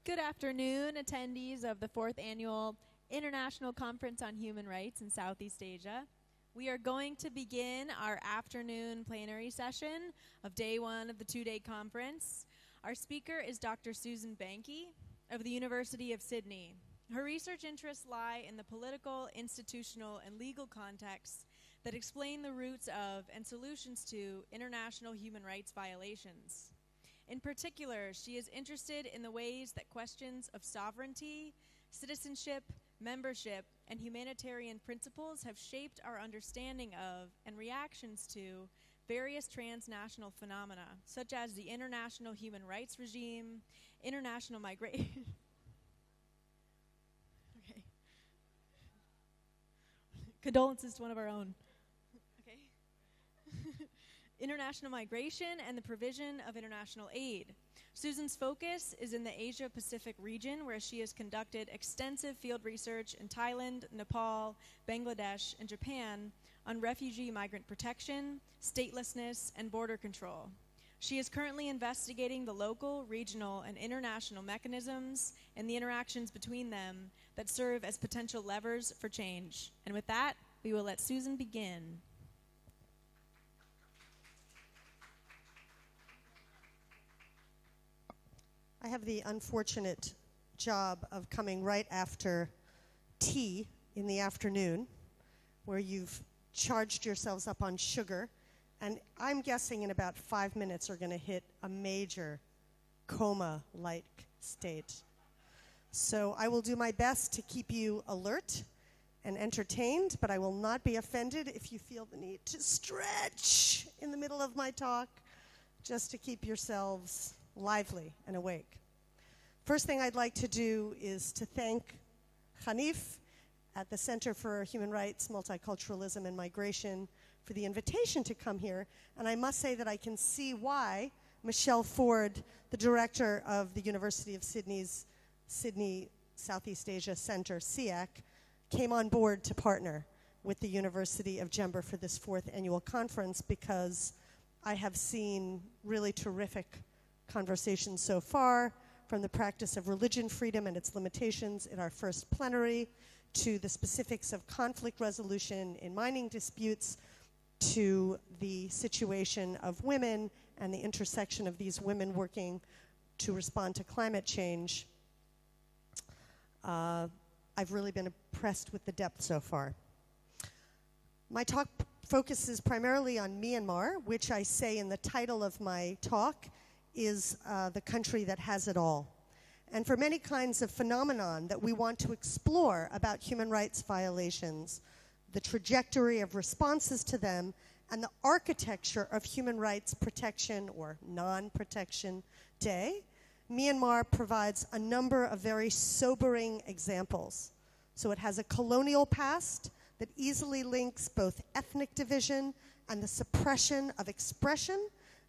Good afternoon, attendees of the 4th Annual International Conference on Human Rights in Southeast Asia. We are going to begin our afternoon plenary session of day 1 of the 2-day conference. Our speaker is Dr. Susan Banky of the University of Sydney. Her research interests lie in the political, institutional, and legal contexts that explain the roots of and solutions to international human rights violations. In particular, she is interested in the ways that questions of sovereignty, citizenship, membership, and humanitarian principles have shaped our understanding of and reactions to various transnational phenomena, such as the international human rights regime, international migration. Okay. Condolences to one of our own. Okay. International migration and the provision of international aid. Susan's focus is in the Asia-Pacific region, where she has conducted extensive field research in Thailand, Nepal, Bangladesh, and Japan on refugee migrant protection, statelessness, and border control. She is currently investigating the local, regional, and international mechanisms and the interactions between them that serve as potential levers for change. And with that, we will let Susan begin. I have the unfortunate job of coming right after tea in the afternoon, where you've charged yourselves up on sugar, and I'm guessing in about 5 minutes are going to hit a major coma-like state. So I will do my best to keep you alert and entertained, but I will not be offended if you feel the need to stretch in the middle of my talk, just to keep yourselves lively and awake. First thing I'd like to do is to thank Hanif at the Center for Human Rights, Multiculturalism, and Migration for the invitation to come here. And I must say that I can see why Michelle Ford, the director of the University of Sydney's Sydney Southeast Asia Center, SEAC, came on board to partner with the University of Jember for this 4th annual conference, because I have seen really terrific conversations so far, from the practice of religion freedom and its limitations in our first plenary, to the specifics of conflict resolution in mining disputes, to the situation of women and the intersection of these women working to respond to climate change. I've really been impressed with the depth so far. My talk focuses primarily on Myanmar, which I say in the title of my talk is the country that has it all. And for many kinds of phenomenon that we want to explore about human rights violations, the trajectory of responses to them, and the architecture of human rights protection or non-protection day, Myanmar provides a number of very sobering examples. So it has a colonial past that easily links both ethnic division and the suppression of expression,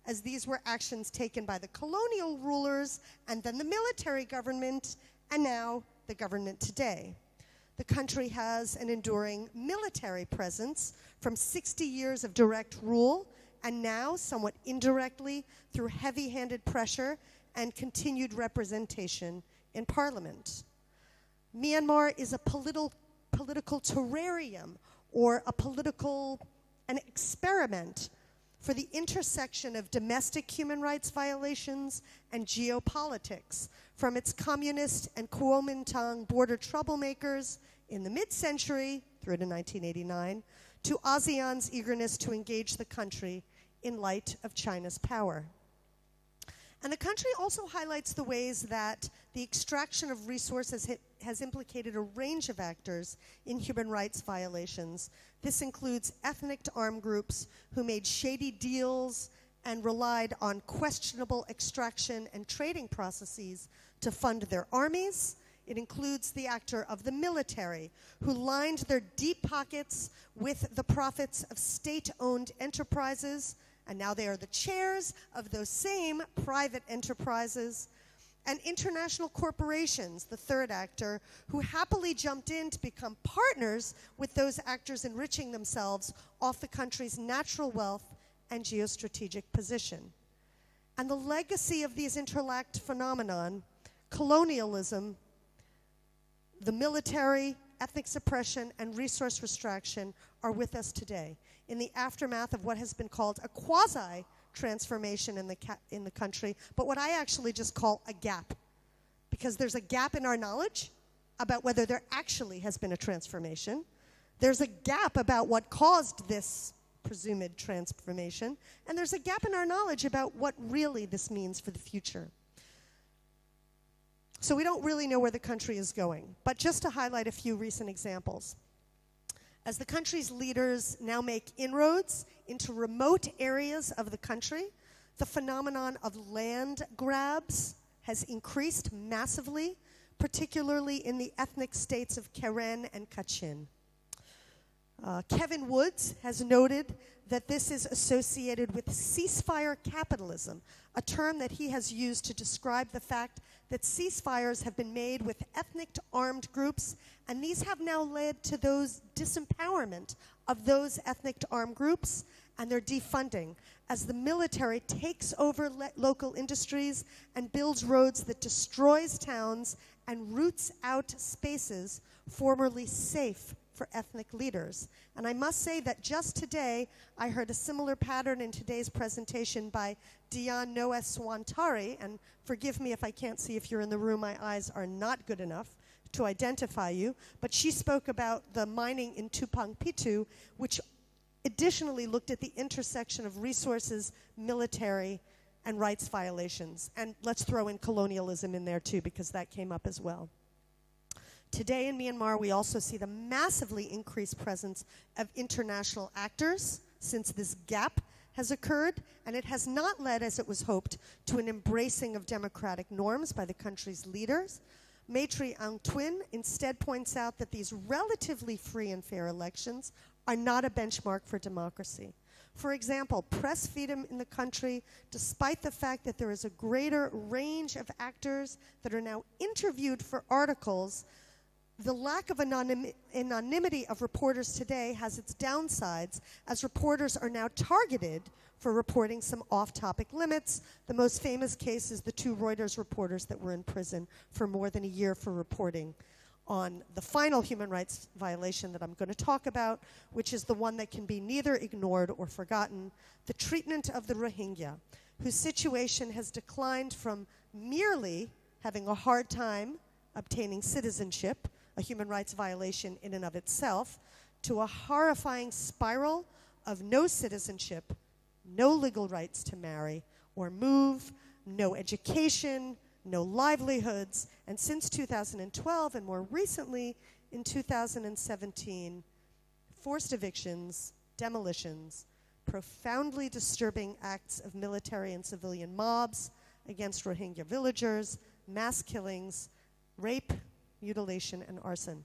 as these were actions taken by the colonial rulers and then the military government, and now the government today. The country has an enduring military presence from 60 years of direct rule, and now, somewhat indirectly, through heavy-handed pressure and continued representation in parliament. Myanmar is a political terrarium, or an experiment for the intersection of domestic human rights violations and geopolitics, from its communist and Kuomintang border troublemakers in the mid-century through to 1989, to ASEAN's eagerness to engage the country in light of China's power. And the country also highlights the ways that the extraction of resources has implicated a range of actors in human rights violations. This includes ethnic armed groups who made shady deals and relied on questionable extraction and trading processes to fund their armies. It includes the actor of the military, who lined their deep pockets with the profits of state-owned enterprises, and now they are the chairs of those same private enterprises, and international corporations, the third actor, who happily jumped in to become partners with those actors enriching themselves off the country's natural wealth and geostrategic position. And the legacy of these interlacked phenomenon, colonialism, the military, ethnic suppression, and resource restriction are with us today in the aftermath of what has been called a quasi-transformation in the country, but what I actually just call a gap. Because there's a gap in our knowledge about whether there actually has been a transformation. There's a gap about what caused this presumed transformation, and there's a gap in our knowledge about what really this means for the future. So we don't really know where the country is going. But just to highlight a few recent examples. As the country's leaders now make inroads into remote areas of the country, the phenomenon of land grabs has increased massively, particularly in the ethnic states of Karen and Kachin. Kevin Woods has noted that this is associated with ceasefire capitalism, a term that he has used to describe the fact that ceasefires have been made with ethnic armed groups, and these have now led to those disempowerment of those ethnic armed groups and their defunding as the military takes over local industries and builds roads that destroys towns and roots out spaces formerly safe for ethnic leaders. And I must say that just today, I heard a similar pattern in today's presentation by Dion Noah Swantari, and forgive me if I can't see if you're in the room, my eyes are not good enough to identify you, but she spoke about the mining in Tupang Pitu, which additionally looked at the intersection of resources, military, and rights violations. And let's throw in colonialism in there too, because that came up as well. Today in Myanmar, we also see the massively increased presence of international actors since this gap has occurred, and it has not led, as it was hoped, to an embracing of democratic norms by the country's leaders. Maitri Aung Twin instead points out that these relatively free and fair elections are not a benchmark for democracy. For example, press freedom in the country, despite the fact that there is a greater range of actors that are now interviewed for articles, the lack of anonymity of reporters today has its downsides, as reporters are now targeted for reporting some off-topic limits. The most famous case is the 2 Reuters reporters that were in prison for more than a year for reporting on the final human rights violation that I'm going to talk about, which is the one that can be neither ignored or forgotten, the treatment of the Rohingya, whose situation has declined from merely having a hard time obtaining citizenship, a human rights violation in and of itself, to a horrifying spiral of no citizenship, no legal rights to marry or move, no education, no livelihoods, and since 2012, and more recently in 2017, forced evictions, demolitions, profoundly disturbing acts of military and civilian mobs against Rohingya villagers, mass killings, rape, mutilation, and arson.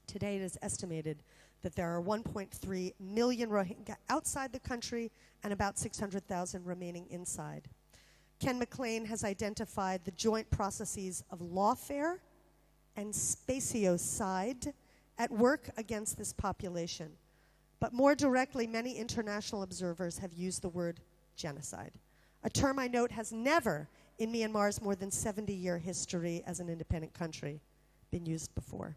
Today it is estimated that there are 1.3 million Rohingya outside the country and about 600,000 remaining inside. Ken McLean has identified the joint processes of lawfare and spatiocide at work against this population. But more directly, many international observers have used the word genocide, a term I note has never, in Myanmar's more than 70-year history as an independent country, been used before.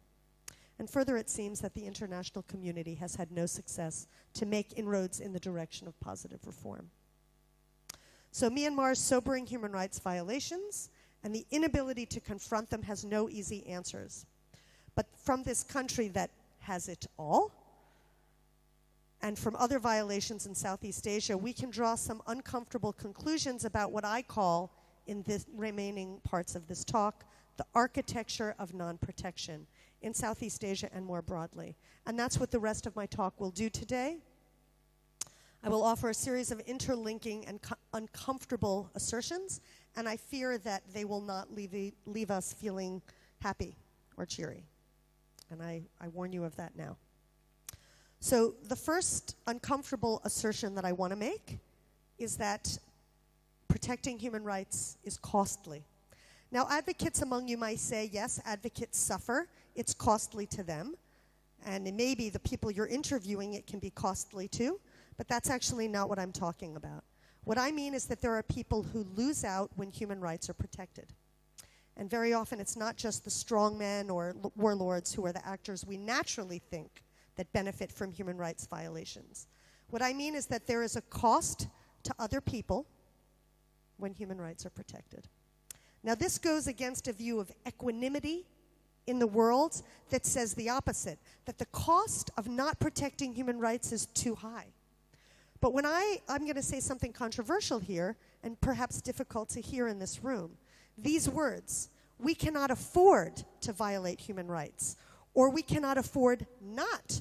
And further, it seems that the international community has had no success to make inroads in the direction of positive reform. So Myanmar's sobering human rights violations and the inability to confront them has no easy answers. But from this country that has it all, and from other violations in Southeast Asia, we can draw some uncomfortable conclusions about what I call, in the remaining parts of this talk, the architecture of non-protection in Southeast Asia and more broadly. And that's what the rest of my talk will do today. I will offer a series of interlinking and uncomfortable assertions, and I fear that they will not leave us feeling happy or cheery. And I warn you of that now. So the first uncomfortable assertion that I want to make is that protecting human rights is costly. Now, advocates among you might say, yes, advocates suffer. It's costly to them. And it may be the people you're interviewing, it can be costly to. But that's actually not what I'm talking about. What I mean is that there are people who lose out when human rights are protected. And very often it's not just the strongmen or warlords who are the actors we naturally think that benefit from human rights violations. What I mean is that there is a cost to other people when human rights are protected. Now this goes against a view of equanimity in the world that says the opposite, that the cost of not protecting human rights is too high. But when I'm going to say something controversial here, and perhaps difficult to hear in this room, these words, we cannot afford to violate human rights, or we cannot afford not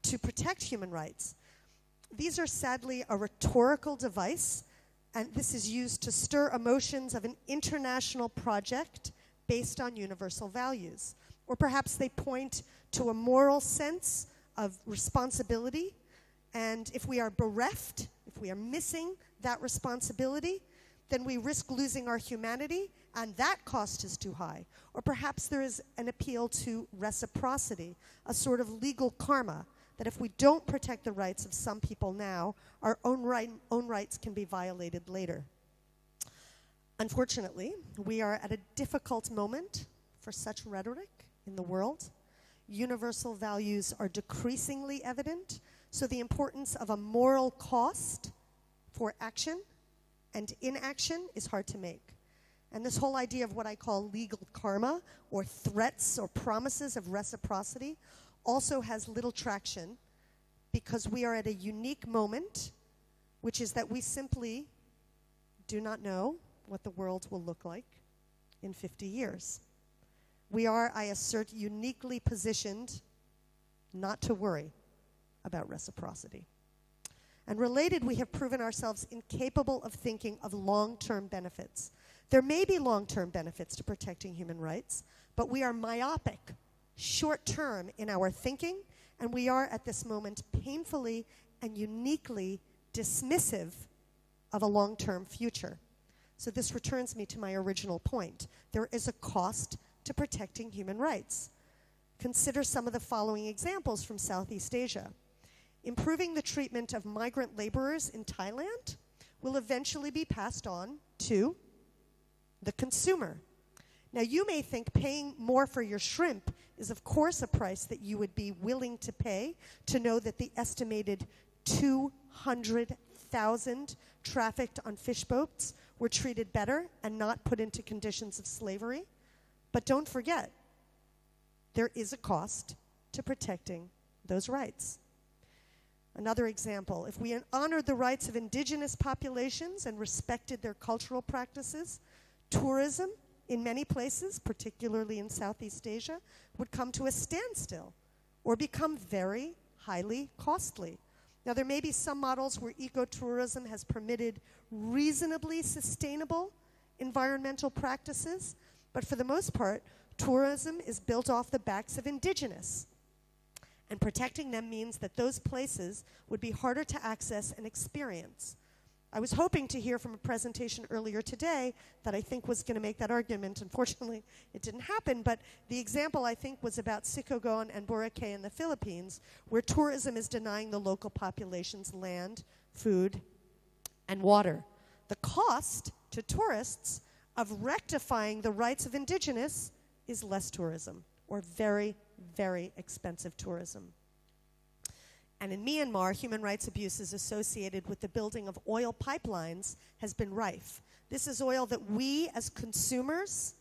to protect human rights. These are sadly a rhetorical device, and this is used to stir emotions of an international project based on universal values. Or perhaps they point to a moral sense of responsibility, and if we are bereft, if we are missing that responsibility, then we risk losing our humanity, and that cost is too high. Or perhaps there is an appeal to reciprocity, a sort of legal karma, that if we don't protect the rights of some people now, our own rights can be violated later. Unfortunately, we are at a difficult moment for such rhetoric in the world. Universal values are decreasingly evident, so the importance of a moral cost for action and inaction is hard to make. And this whole idea of what I call legal karma, or threats or promises of reciprocity, also has little traction because we are at a unique moment, which is that we simply do not know what the world will look like in 50 years. We are, I assert, uniquely positioned not to worry about reciprocity. And related, we have proven ourselves incapable of thinking of long-term benefits. There may be long-term benefits to protecting human rights, but we are myopic, short-term in our thinking, and we are at this moment painfully and uniquely dismissive of a long-term future. So this returns me to my original point. There is a cost to protecting human rights. Consider some of the following examples from Southeast Asia. Improving the treatment of migrant laborers in Thailand will eventually be passed on to the consumer. Now, you may think paying more for your shrimp is, of course, a price that you would be willing to pay to know that the estimated 200,000 trafficked on fish boats were treated better and not put into conditions of slavery. But don't forget, there is a cost to protecting those rights. Another example, if we honored the rights of indigenous populations and respected their cultural practices, tourism in many places, particularly in Southeast Asia, would come to a standstill or become very highly costly. Now, there may be some models where ecotourism has permitted reasonably sustainable environmental practices, but for the most part, tourism is built off the backs of indigenous. And protecting them means that those places would be harder to access and experience. I was hoping to hear from a presentation earlier today that I think was going to make that argument. Unfortunately, it didn't happen, but the example I think was about Sicogon and Boracay in the Philippines, where tourism is denying the local populations land, food, and water. The cost to tourists of rectifying the rights of indigenous is less tourism, or very, very expensive tourism. And in Myanmar, human rights abuses associated with the building of oil pipelines has been rife. This is oil that we as consumers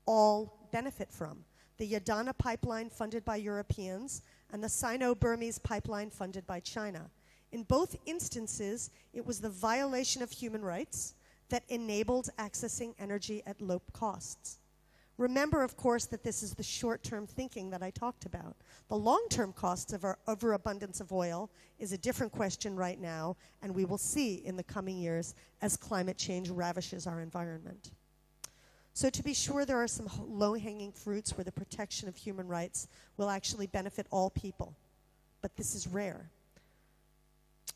all benefit from. The Yadana pipeline funded by Europeans and the Sino-Burmese pipeline funded by China. In both instances, it was the violation of human rights that enabled accessing energy at low costs. Remember, of course, that this is the short-term thinking that I talked about. The long-term costs of our overabundance of oil is a different question right now, and we will see in the coming years as climate change ravishes our environment. So to be sure, there are some low-hanging fruits where the protection of human rights will actually benefit all people, but this is rare.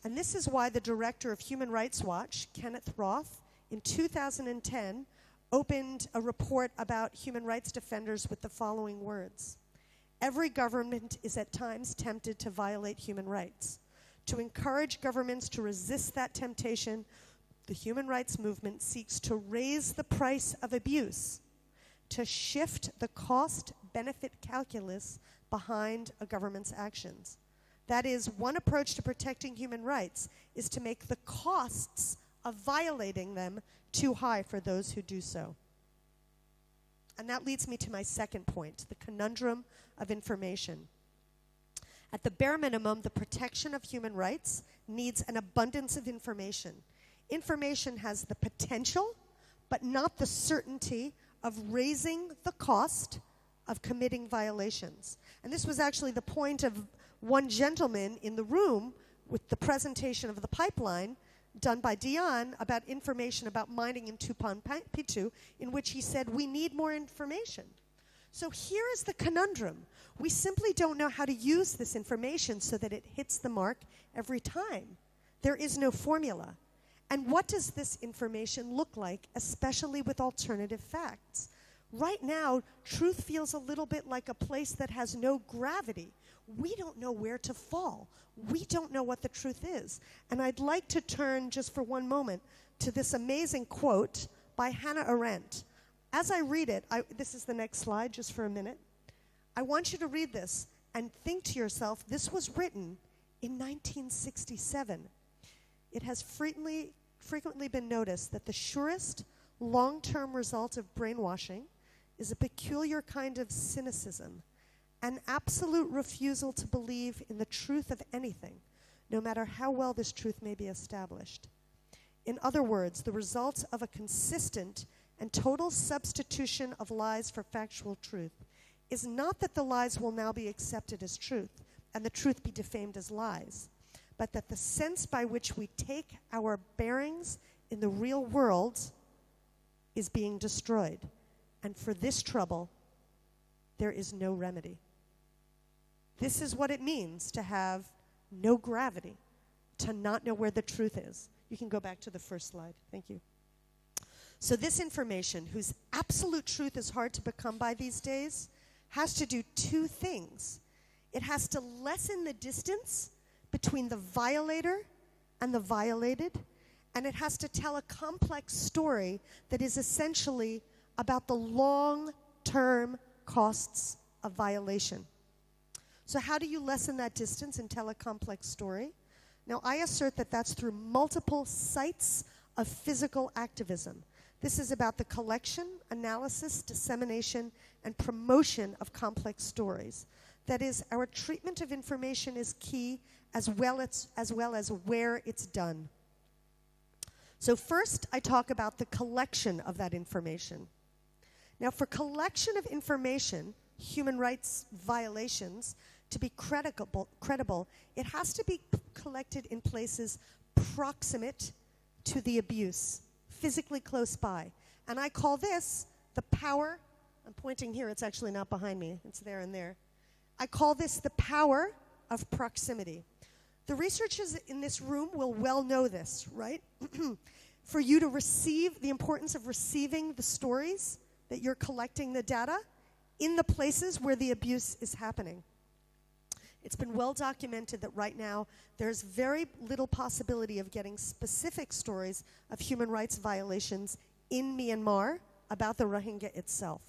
And this is why the director of Human Rights Watch, Kenneth Roth, in 2010, opened a report about human rights defenders with the following words. Every government is at times tempted to violate human rights. To encourage governments to resist that temptation, the human rights movement seeks to raise the price of abuse, to shift the cost-benefit calculus behind a government's actions. That is, one approach to protecting human rights is to make the costs of violating them too high for those who do so. And that leads me to my second point, the conundrum of information. At the bare minimum, the protection of human rights needs an abundance of information. Information has the potential, but not the certainty, of raising the cost of committing violations. And this was actually the point of one gentleman in the room with the presentation of the pipeline done by Dion about information about mining in Tupan Pitu, in which he said, we need more information. So here is the conundrum. We simply don't know how to use this information so that it hits the mark every time. There is no formula. And what does this information look like, especially with alternative facts? Right now, truth feels a little bit like a place that has no gravity. We don't know where to fall. We don't know what the truth is. And I'd like to turn just for one moment to this amazing quote by Hannah Arendt. As I read it, this is the next slide, just for a minute. I want you to read this and think to yourself, this was written in 1967. It has frequently been noticed that the surest long-term result of brainwashing is a peculiar kind of cynicism, an absolute refusal to believe in the truth of anything, no matter how well this truth may be established. In other words, the result of a consistent and total substitution of lies for factual truth is not that the lies will now be accepted as truth and the truth be defamed as lies, but that the sense by which we take our bearings in the real world is being destroyed. And for this trouble, there is no remedy. This is what it means to have no gravity, to not know where the truth is. You can go back to the first slide. Thank you. So this information, whose absolute truth is hard to become by these days, has to do two things. It has to lessen the distance between the violator and the violated, and it has to tell a complex story that is essentially about the long-term costs of violation. So how do you lessen that distance and tell a complex story? Now, I assert that that's through multiple sites of physical activism. This is about the collection, analysis, dissemination, and promotion of complex stories. That is, our treatment of information is key, as well as where it's done. So first, I talk about the collection of that information. Now, for collection of information, human rights violations, to be credible, it has to be collected in places proximate to the abuse, physically close by. And I call this the power, I'm pointing here, it's actually not behind me, it's there and there. I call this the power of proximity. The researchers in this room will well know this, right? For you to receive, the importance of receiving the stories that you're collecting the data in the places where the abuse is happening. It's been well documented that right now there's very little possibility of getting specific stories of human rights violations in Myanmar about the Rohingya itself.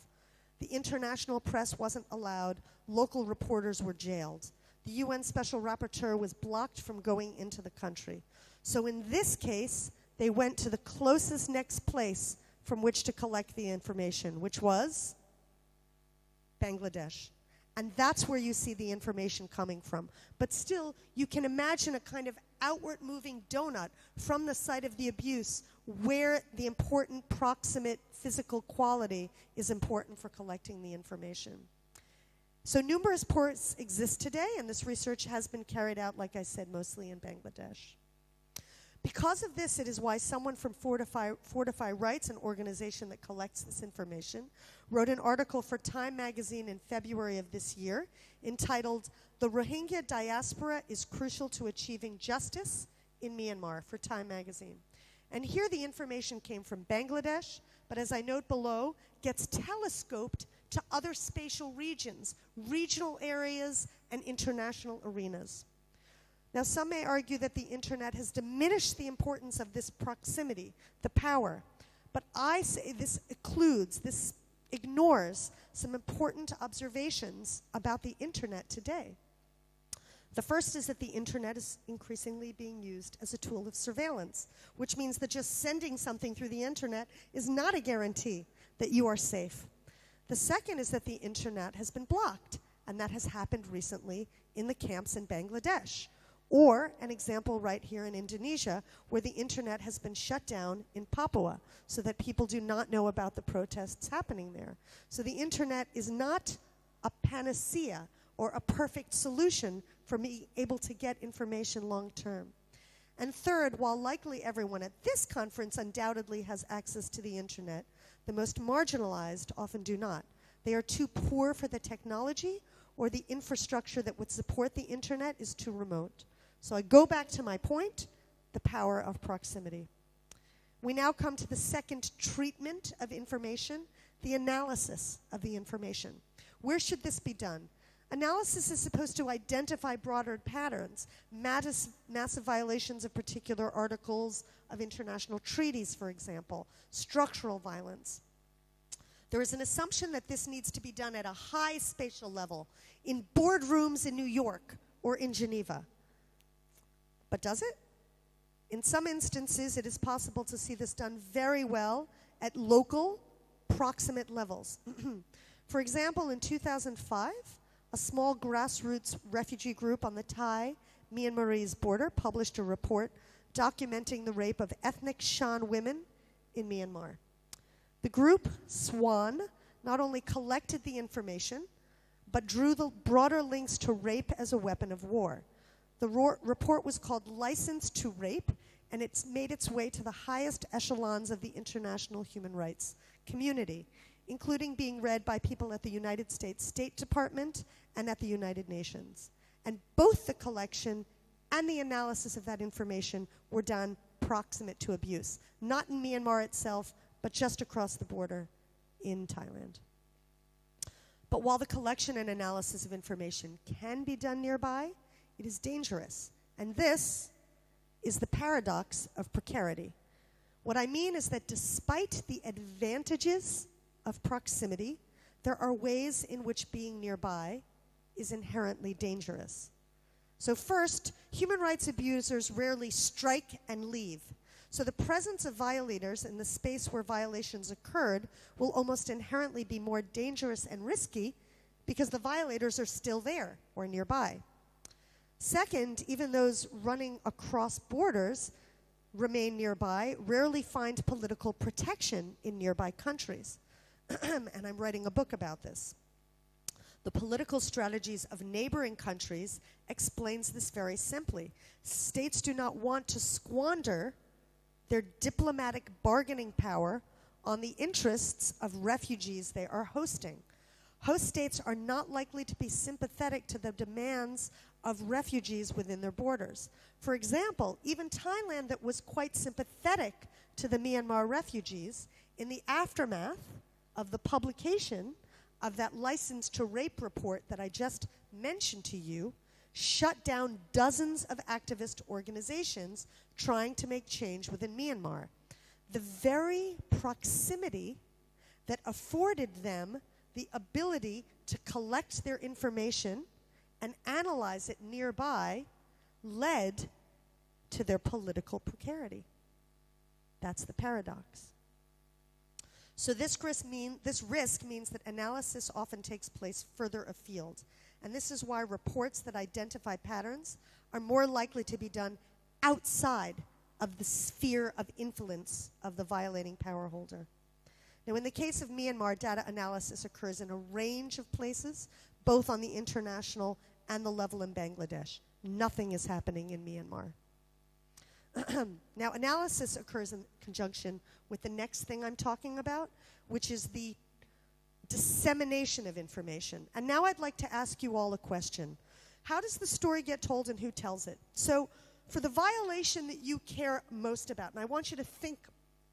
The international press wasn't allowed, local reporters were jailed. The UN Special Rapporteur was blocked from going into the country. So in this case, they went to the closest next place from which to collect the information, which was Bangladesh. And that's where you see the information coming from. But still, you can imagine a kind of outward-moving donut from the site of the abuse where the important proximate physical quality is important for collecting the information. So numerous ports exist today, and this research has been carried out, like I said, mostly in Bangladesh. Because of this, it is why someone from Fortify Rights, an organization that collects this information, wrote an article for Time magazine in February of this year entitled, "The Rohingya Diaspora is Crucial to Achieving Justice in Myanmar," for Time magazine. And here the information came from Bangladesh, but as I note below, gets telescoped to other spatial regions, regional areas, and international arenas. Now, some may argue that the internet has diminished the importance of this proximity, the power. But I say this ignores some important observations about the internet today. The first is that the internet is increasingly being used as a tool of surveillance, which means that just sending something through the internet is not a guarantee that you are safe. The second is that the internet has been blocked, and that has happened recently in the camps in Bangladesh. Or an example right here in Indonesia, where the internet has been shut down in Papua so that people do not know about the protests happening there. So the internet is not a panacea or a perfect solution for being able to get information long term. And third, while likely everyone at this conference undoubtedly has access to the internet, the most marginalized often do not. They are too poor for the technology, or the infrastructure that would support the internet is too remote. So I go back to my point, the power of proximity. We now come to the second treatment of information, the analysis of the information. Where should this be done? Analysis is supposed to identify broader patterns, massive violations of particular articles of international treaties, for example, structural violence. There is an assumption that this needs to be done at a high spatial level, in boardrooms in New York or in Geneva. But does it? In some instances, it is possible to see this done very well at local, proximate levels. For example, in 2005, a small grassroots refugee group on the Thai-Myanmarese border published a report documenting the rape of ethnic Shan women in Myanmar. The group, SWAN, not only collected the information, but drew the broader links to rape as a weapon of war. The report was called License to Rape, and it's made its way to the highest echelons of the international human rights community, including being read by people at the United States State Department and at the United Nations. And both the collection and the analysis of that information were done proximate to abuse, not in Myanmar itself, but just across the border in Thailand. But while the collection and analysis of information can be done nearby, it is dangerous. And this is the paradox of precarity. What I mean is that despite the advantages of proximity, there are ways in which being nearby is inherently dangerous. So first, human rights abusers rarely strike and leave. So the presence of violators in the space where violations occurred will almost inherently be more dangerous and risky because the violators are still there or nearby. Second, even those running across borders remain nearby, rarely find political protection in nearby countries. And I'm writing a book about this. The political strategies of neighboring countries explains this very simply. States do not want to squander their diplomatic bargaining power on the interests of refugees they are hosting. Host states are not likely to be sympathetic to the demands of refugees within their borders. For example, even Thailand, that was quite sympathetic to the Myanmar refugees, in the aftermath of the publication of that License to Rape report that I just mentioned to you, shut down dozens of activist organizations trying to make change within Myanmar. The very proximity that afforded them the ability to collect their information and analyze it nearby led to their political precarity. That's the paradox. So this risk means that analysis often takes place further afield. And this is why reports that identify patterns are more likely to be done outside of the sphere of influence of the violating power holder. Now, in the case of Myanmar, data analysis occurs in a range of places, both on the international and the level in Bangladesh. Nothing is happening in Myanmar. Now, analysis occurs in conjunction with the next thing I'm talking about, which is the dissemination of information. And now I'd like to ask you all a question. How does the story get told and who tells it? So, for the violation that you care most about, and I want you to think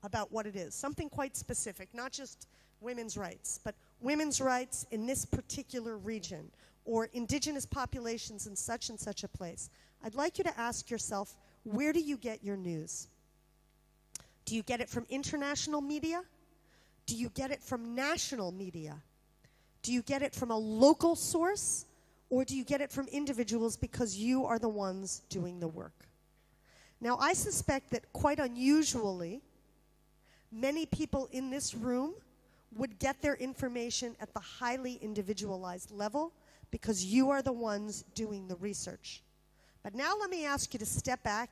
about what it is, something quite specific, not just women's rights, but women's rights in this particular region, or indigenous populations in such and such a place, I'd like you to ask yourself, where do you get your news? Do you get it from international media? Do you get it from national media? Do you get it from a local source? Or do you get it from individuals because you are the ones doing the work? Now, I suspect that quite unusually, many people in this room would get their information at the highly individualized level because you are the ones doing the research. But now let me ask you to step back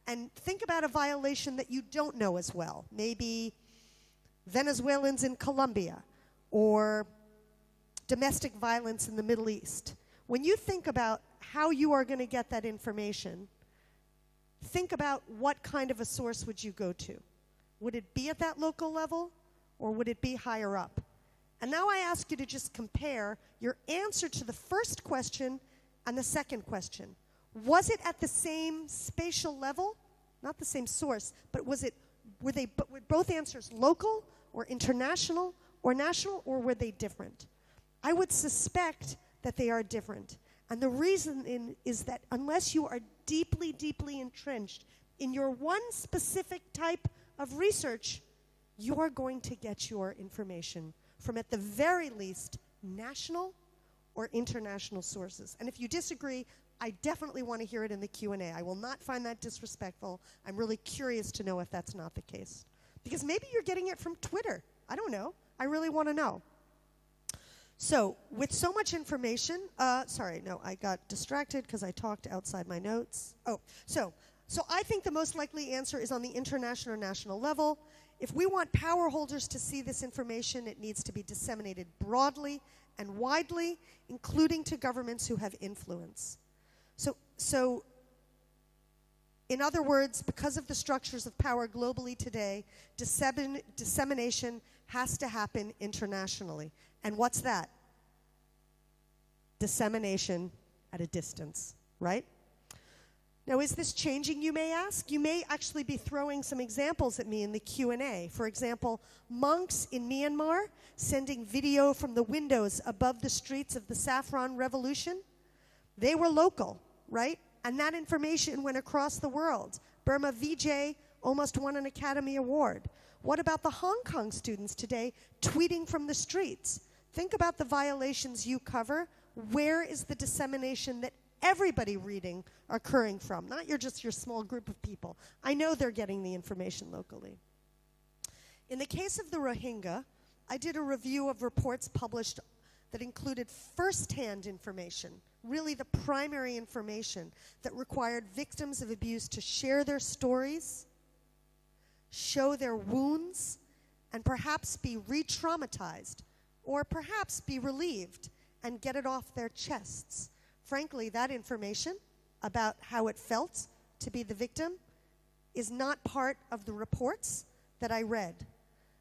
and think about a violation that you don't know as well. Maybe Venezuelans in Colombia, or domestic violence in the Middle East. When you think about how you are going to get that information, think about what kind of a source would you go to. Would it be at that local level, or would it be higher up? And now I ask you to just compare your answer to the first question and the second question. Was it at the same spatial level? Not the same source, but were both answers local or international or national, or were they different? I would suspect that they are different. And the reason is that unless you are deeply, deeply entrenched in your one specific type of research, you are going to get your information from, at the very least, national or international sources. And if you disagree, I definitely want to hear it in the Q&A. I will not find that disrespectful. I'm really curious to know if that's not the case. Because maybe you're getting it from Twitter. I don't know. I really want to know. So, with so much information, I got distracted because I talked outside my notes. So I think the most likely answer is on the international or national level. If we want power holders to see this information, it needs to be disseminated broadly and widely, including to governments who have influence. So, in other words, because of the structures of power globally today, dissemination has to happen internationally. And what's that? Dissemination at a distance, right? Now, is this changing, you may ask? You may actually be throwing some examples at me in the Q&A. For example, monks in Myanmar sending video from the windows above the streets of the Saffron Revolution. They were local, right? And that information went across the world. Burma VJ almost won an Academy Award. What about the Hong Kong students today tweeting from the streets? Think about the violations you cover. Where is the dissemination that everybody reading occurring from? Not just your small group of people. I know they're getting the information locally. In the case of the Rohingya, I did a review of reports published that included first-hand information, really the primary information that required victims of abuse to share their stories, show their wounds, and perhaps be re-traumatized, or perhaps be relieved and get it off their chests. Frankly, that information about how it felt to be the victim is not part of the reports that I read.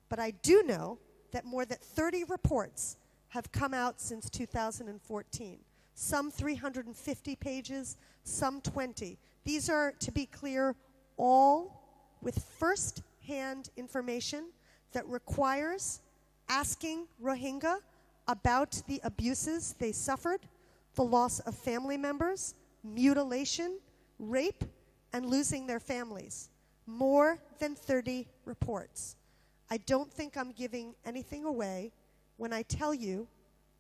But I do know that more than 30 reports have come out since 2014. Some 350 pages, some 20. These are, to be clear, all with first-hand information that requires asking Rohingya about the abuses they suffered, the loss of family members, mutilation, rape, and losing their families. More than 30 reports. I don't think I'm giving anything away when I tell you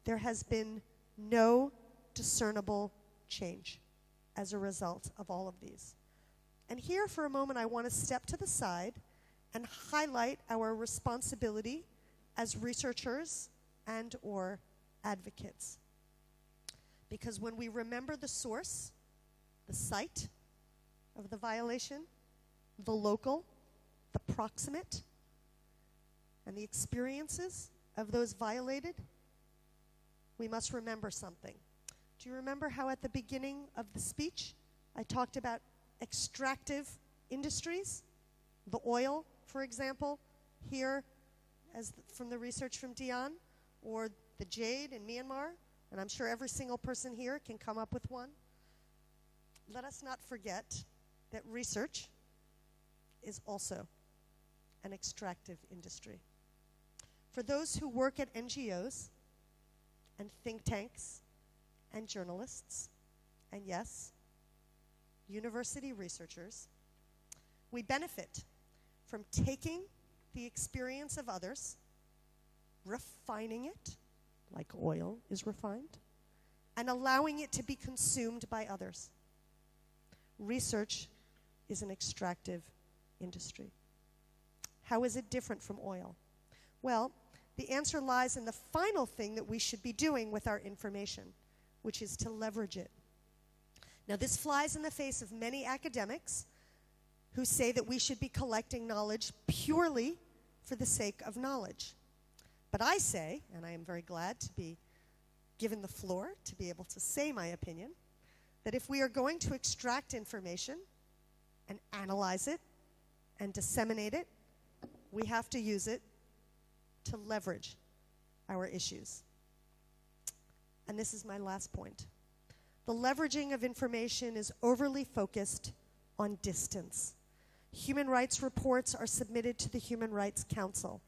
there has been no discernible change as a result of all of these. And here for a moment I want to step to the side and highlight our responsibility as researchers and or advocates. Because when we remember the source, the site of the violation, the local, the proximate, and the experiences of those violated, we must remember something. Do you remember how at the beginning of the speech I talked about extractive industries? The oil, for example, here from the research from Dion, or the jade in Myanmar, and I'm sure every single person here can come up with one. Let us not forget that research is also an extractive industry. For those who work at NGOs, and think tanks and journalists, and yes, university researchers, we benefit from taking the experience of others, refining it, like oil is refined, and allowing it to be consumed by others. Research is an extractive industry. How is it different from oil? Well, the answer lies in the final thing that we should be doing with our information, which is to leverage it. Now, this flies in the face of many academics who say that we should be collecting knowledge purely for the sake of knowledge. But I say, and I am very glad to be given the floor to be able to say my opinion, that if we are going to extract information and analyze it and disseminate it, we have to use it to leverage our issues. And this is my last point. The leveraging of information is overly focused on distance. Human rights reports are submitted to the Human Rights Council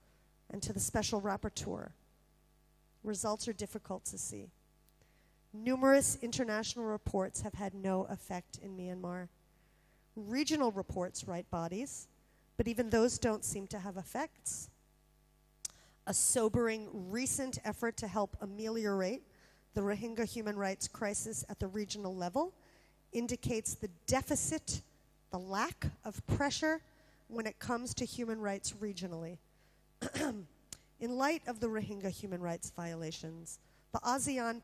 and to the Special Rapporteur. Results are difficult to see. Numerous international reports have had no effect in Myanmar. Regional reports write bodies, but even those don't seem to have effects. A sobering recent effort to help ameliorate the Rohingya human rights crisis at the regional level indicates the deficit, the lack of pressure when it comes to human rights regionally. In light of the Rohingya human rights violations, the ASEAN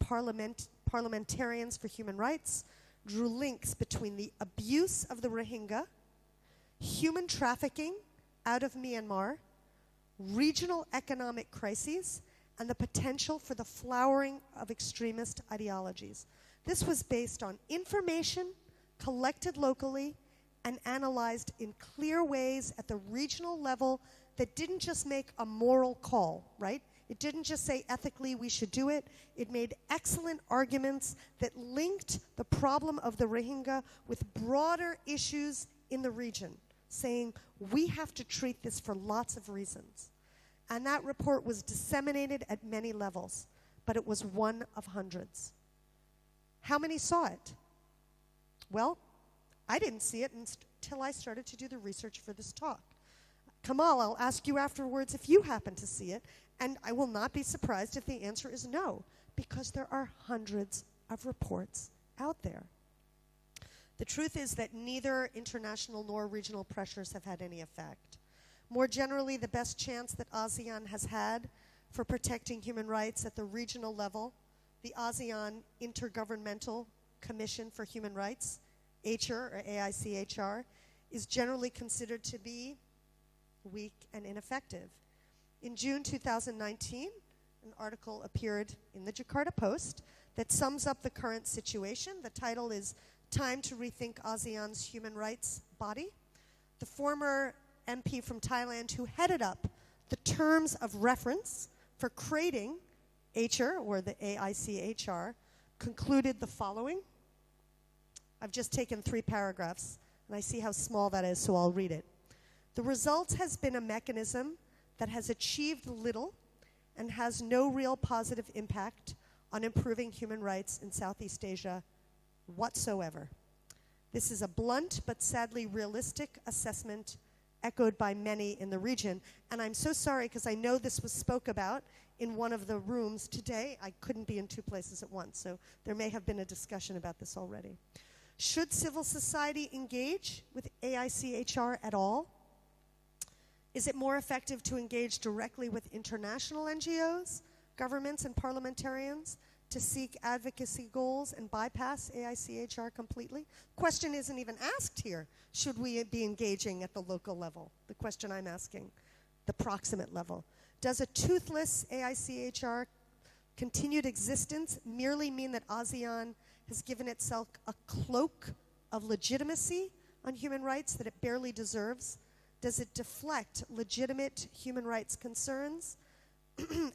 Parliamentarians for Human Rights drew links between the abuse of the Rohingya, human trafficking out of Myanmar, regional economic crises, and the potential for the flowering of extremist ideologies. This was based on information collected locally and analyzed in clear ways at the regional level that didn't just make a moral call, right? It didn't just say ethically we should do it. It made excellent arguments that linked the problem of the Rohingya with broader issues in the region, saying we have to treat this for lots of reasons. And that report was disseminated at many levels, but it was one of hundreds. How many saw it? Well, I didn't see it until I started to do the research for this talk. Kamal, I'll ask you afterwards if you happen to see it, and I will not be surprised if the answer is no, because there are hundreds of reports out there. The truth is that neither international nor regional pressures have had any effect. More generally, the best chance that ASEAN has had for protecting human rights at the regional level, the ASEAN Intergovernmental Commission for Human Rights, AICHR, or AICHR, is generally considered to be weak and ineffective. In June 2019, an article appeared in the Jakarta Post that sums up the current situation. The title is Time to Rethink ASEAN's Human Rights Body. The former MP from Thailand who headed up the terms of reference for creating AICHR, or the AICHR, concluded the following. I've just taken 3 paragraphs, and I see how small that is, so I'll read it. The result has been a mechanism that has achieved little and has no real positive impact on improving human rights in Southeast Asia whatsoever. This is a blunt but sadly realistic assessment echoed by many in the region. And I'm so sorry because I know this was spoke about in one of the rooms today. I couldn't be in 2 places at once, so there may have been a discussion about this already. Should civil society engage with AICHR at all? Is it more effective to engage directly with international NGOs, governments, and parliamentarians to seek advocacy goals and bypass AICHR completely? Question isn't even asked here. Should we be engaging at the local level? The question I'm asking, the proximate level. Does a toothless AICHR continued existence merely mean that ASEAN has given itself a cloak of legitimacy on human rights that it barely deserves? Does it deflect legitimate human rights concerns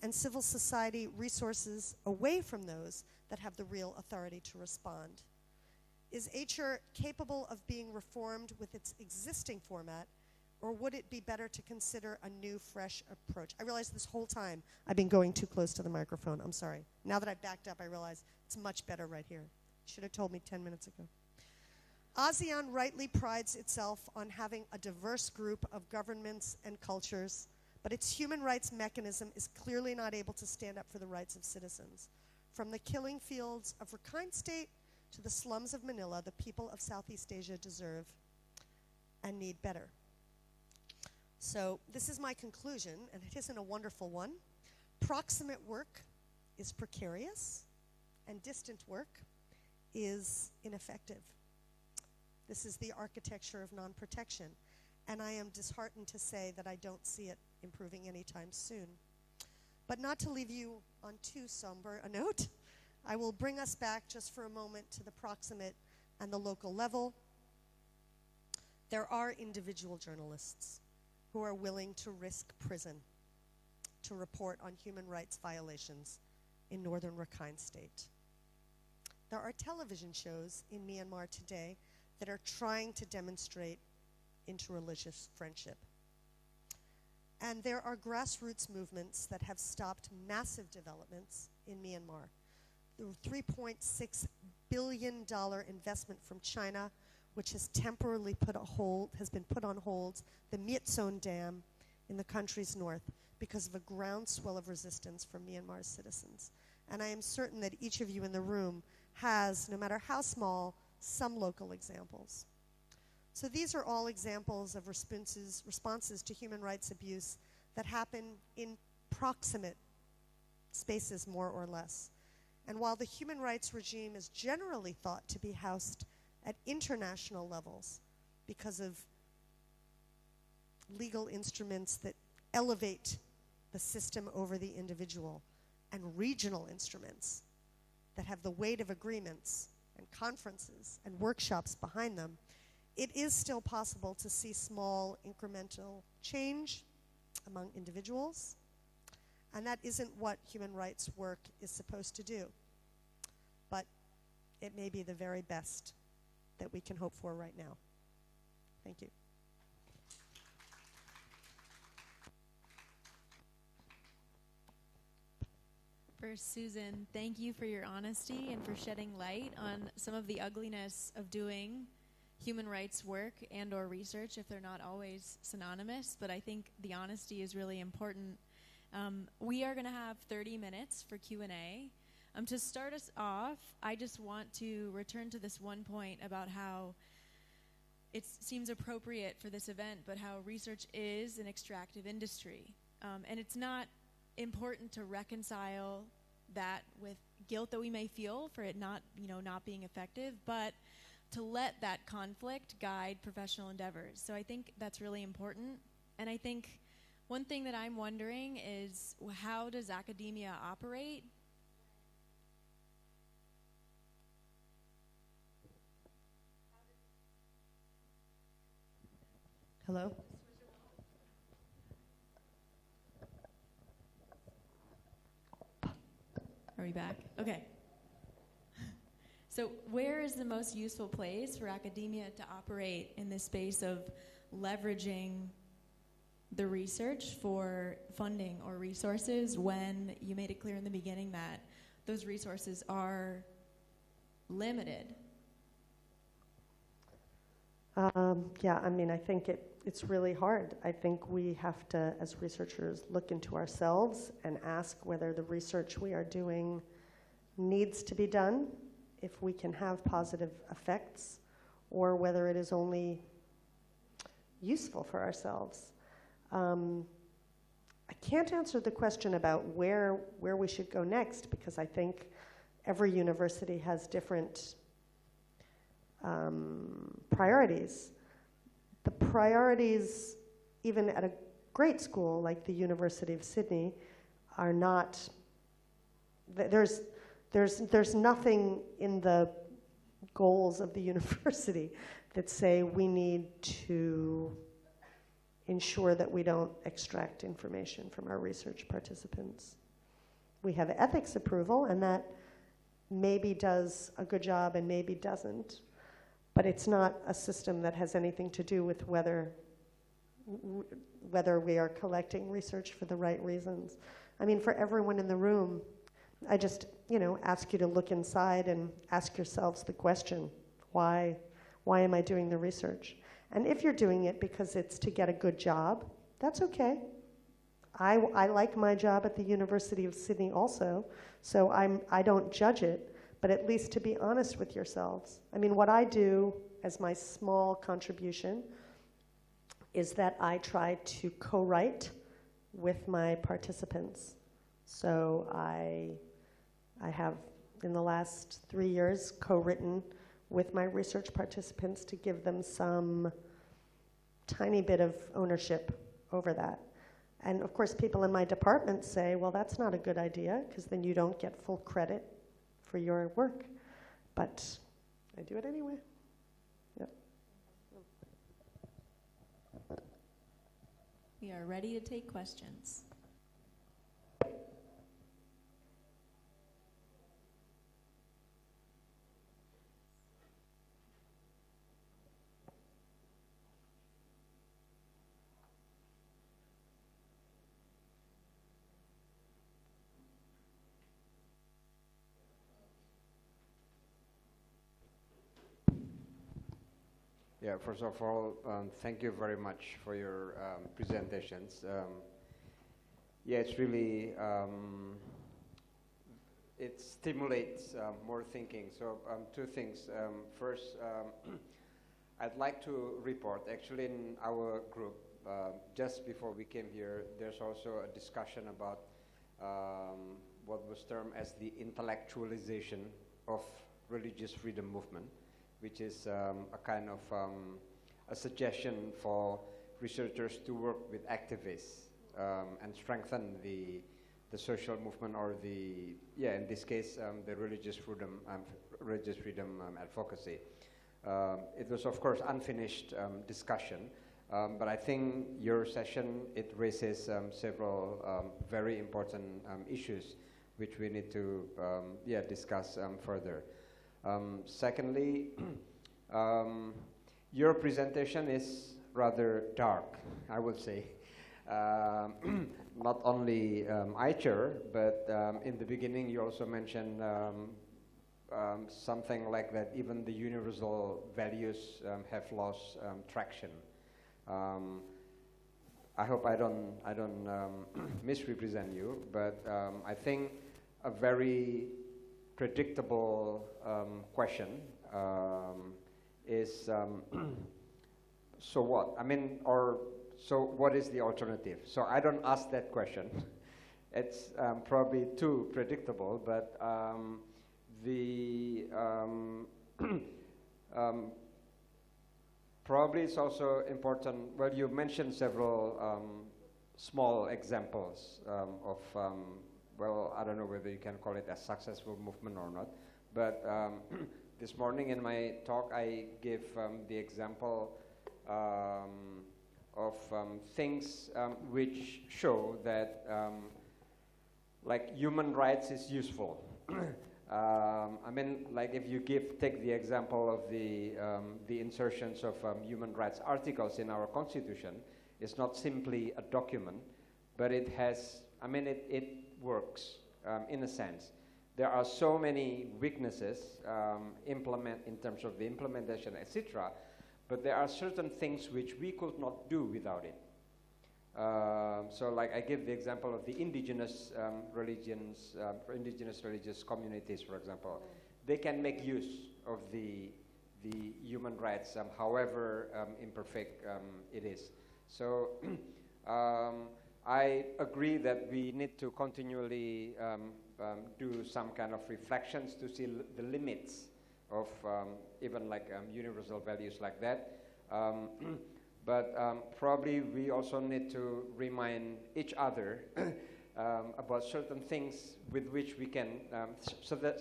and civil society resources away from those that have the real authority to respond? Is AICHR capable of being reformed with its existing format Or would it be better to consider a new, fresh approach? I realize this whole time I've been going too close to the microphone. I'm sorry. Now that I've backed up, I realize it's much better right here. Should have told me 10 minutes ago. ASEAN rightly prides itself on having a diverse group of governments and cultures, but its human rights mechanism is clearly not able to stand up for the rights of citizens. From the killing fields of Rakhine State to the slums of Manila, the people of Southeast Asia deserve and need better. So this is my conclusion, and it isn't a wonderful one. Proximate work is precarious, and distant work is ineffective. This is the architecture of non-protection, and I am disheartened to say that I don't see it improving anytime soon. But not to leave you on too somber a note, I will bring us back just for a moment to the proximate and the local level. There are individual journalists who are willing to risk prison to report on human rights violations in northern Rakhine State. There are television shows in Myanmar today that are trying to demonstrate interreligious friendship. And there are grassroots movements that have stopped massive developments in Myanmar. The $3.6 billion investment from China, which has temporarily been put on hold, the Myitsone Dam in the country's north, because of a groundswell of resistance from Myanmar's citizens. And I am certain that each of you in the room has, no matter how small, some local examples. So these are all examples of responses to human rights abuse that happen in proximate spaces, more or less. And while the human rights regime is generally thought to be housed at international levels because of legal instruments that elevate the system over the individual, and regional instruments that have the weight of agreements and conferences and workshops behind them, it is still possible to see small incremental change among individuals, and that isn't what human rights work is supposed to do. But it may be the very best that we can hope for right now. Thank you. First, Susan, thank you for your honesty and for shedding light on some of the ugliness of doing human rights work and or research, if they're not always synonymous, but I think the honesty is really important. We are going to have 30 minutes for Q&A. To start us off, I just want to return to this one point about how it seems appropriate for this event, but how research is an extractive industry. And it's not important to reconcile that with guilt that we may feel for it not being effective, but to let that conflict guide professional endeavors. So I think that's really important. And I think one thing that I'm wondering is, how does academia operate? Hello? Are we back? Okay. So where is the most useful place for academia to operate in this space of leveraging the research for funding or resources, when you made it clear in the beginning that those resources are limited? Yeah, I mean, I think it's really hard. I think we have to, as researchers, look into ourselves and ask whether the research we are doing needs to be done, if we can have positive effects, or whether it is only useful for ourselves. I can't answer the question about where we should go next, because I think every university has different priorities. The priorities, even at a great school like the University of Sydney, are not, there's nothing in the goals of the university that say we need to ensure that we don't extract information from our research participants. We have ethics approval, and that maybe does a good job and maybe doesn't. But it's not a system that has anything to do with whether whether we are collecting research for the right reasons. I mean, for everyone in the room, I just, ask you to look inside and ask yourselves the question, why am I doing the research? And if you're doing it because it's to get a good job, that's okay. I like my job at the University of Sydney also, so I don't judge it, but at least to be honest with yourselves. I mean, what I do as my small contribution is that I try to co-write with my participants. So I have, in the last 3 years, co-written with my research participants to give them some tiny bit of ownership over that. And of course, people in my department say, well, that's not a good idea, because then you don't get full credit for your work. But I do it anyway. Yep. We are ready to take questions. Yeah, first of all, thank you very much for your presentations. Yeah, it's really, it stimulates more thinking. So two things. First, I'd like to report, actually in our group, just before we came here, there's also a discussion about what was termed as the intellectualization of religious freedom movement, which is a kind of a suggestion for researchers to work with activists and strengthen the social movement, or in this case, the religious freedom advocacy. It was, of course, unfinished discussion, but I think your session, it raises several very important issues which we need to discuss further. Secondly, your presentation is rather dark, I would say. Not only Eicher, but in the beginning you also mentioned something like that even the universal values have lost traction. I hope I don't misrepresent you, but I think a very predictable question is so what? I mean, so what is the alternative? So I don't ask that question. It's probably too predictable, but probably it's also important. Well, you mentioned several small examples of well, I don't know whether you can call it a successful movement or not, but this morning in my talk I gave the example of things which show that like human rights is useful. I mean, like if you take the example of the insertions of human rights articles in our constitution, it's not simply a document, but it has, I mean, it works in a sense. There are so many weaknesses in terms of the implementation, etc. But there are certain things which we could not do without it. So, like I give the example of the indigenous religions, indigenous religious communities, for example. They can make use of the human rights, however imperfect it is. So. I agree that we need to continually do some kind of reflections to see the limits of even like universal values like that. But probably we also need to remind each other about certain things with which we can,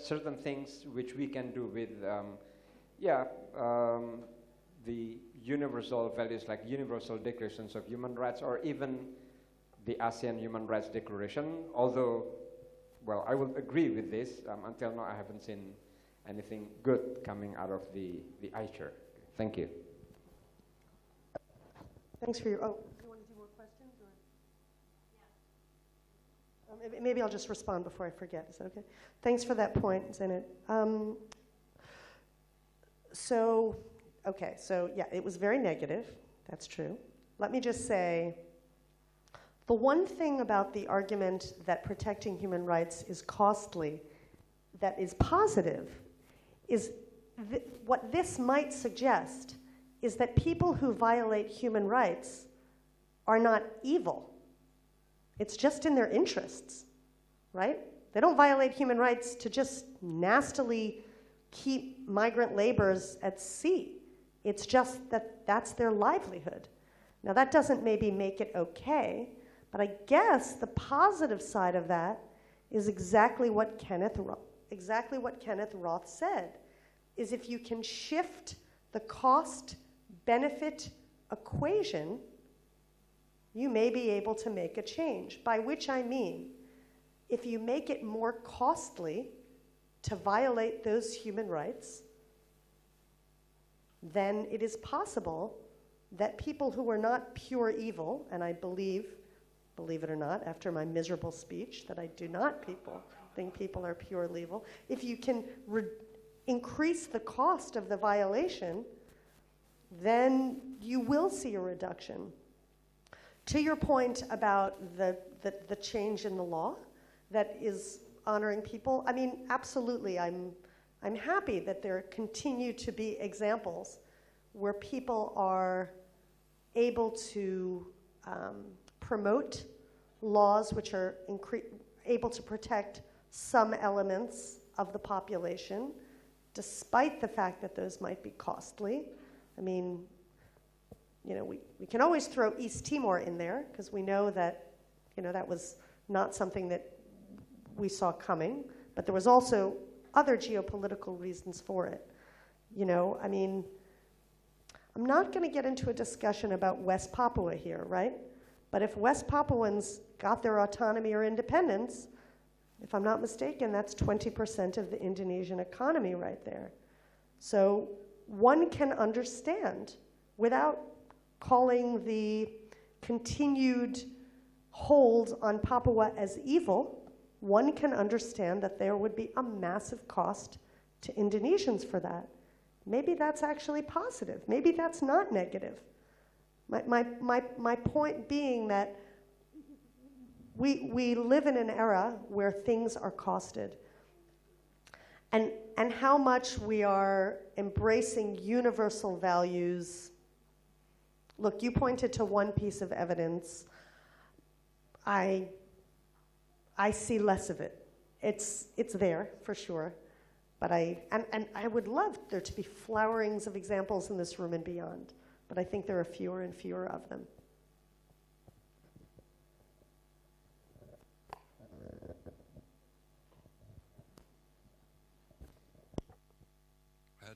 certain things which we can do with, the universal values like universal declarations of human rights, or even the ASEAN Human Rights Declaration, although, well, I will agree with this. Until now, I haven't seen anything good coming out of the Eicher. Thank you. Thanks for your, Maybe I'll just respond before I forget. Is that okay? Thanks for that point, Zeynep. So yeah, it was very negative. That's true. Let me just say, the one thing about the argument that protecting human rights is costly that is positive is what this might suggest is that people who violate human rights are not evil. It's just in their interests, right? They don't violate human rights to just nastily keep migrant laborers at sea. It's just that that's their livelihood. Now, that doesn't maybe make it okay, but I guess the positive side of that is exactly what Kenneth Roth said, is if you can shift the cost-benefit equation, you may be able to make a change, by which I mean, if you make it more costly to violate those human rights, then it is possible that people who are not pure evil, and I believe it or not, after my miserable speech, that I do not think people are purely evil, if you can increase the cost of the violation, then you will see a reduction. To your point about the change in the law that is honoring people, I mean, absolutely, I'm happy that there continue to be examples where people are able to promote laws which are able to protect some elements of the population, despite the fact that those might be costly. I mean, we can always throw East Timor in there because we know that, that was not something that we saw coming, but there was also other geopolitical reasons for it. I mean, I'm not going to get into a discussion about West Papua here, right? But if West Papuans got their autonomy or independence, if I'm not mistaken, that's 20% of the Indonesian economy right there. So one can understand, without calling the continued hold on Papua as evil, one can understand that there would be a massive cost to Indonesians for that. Maybe that's actually positive. Maybe that's not negative. My point being that we live in an era where things are costed. And how much we are embracing universal values. Look, you pointed to one piece of evidence. I see less of it. It's there, for sure. But I would love there to be flowerings of examples in this room and beyond. But I think there are fewer and fewer of them.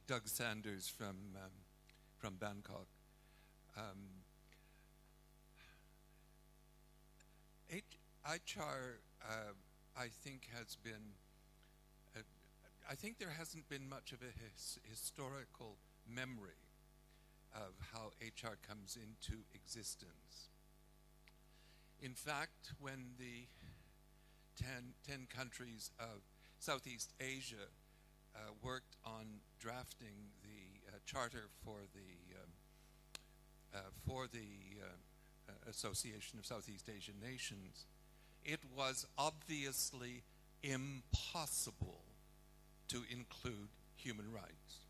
Doug Sanders from Bangkok. HR, I think, has been. I think there hasn't been much of a historical memory of how HR comes into existence. In fact, when the 10 countries of Southeast Asia worked on drafting the charter for the Association of Southeast Asian Nations, it was obviously impossible to include human rights.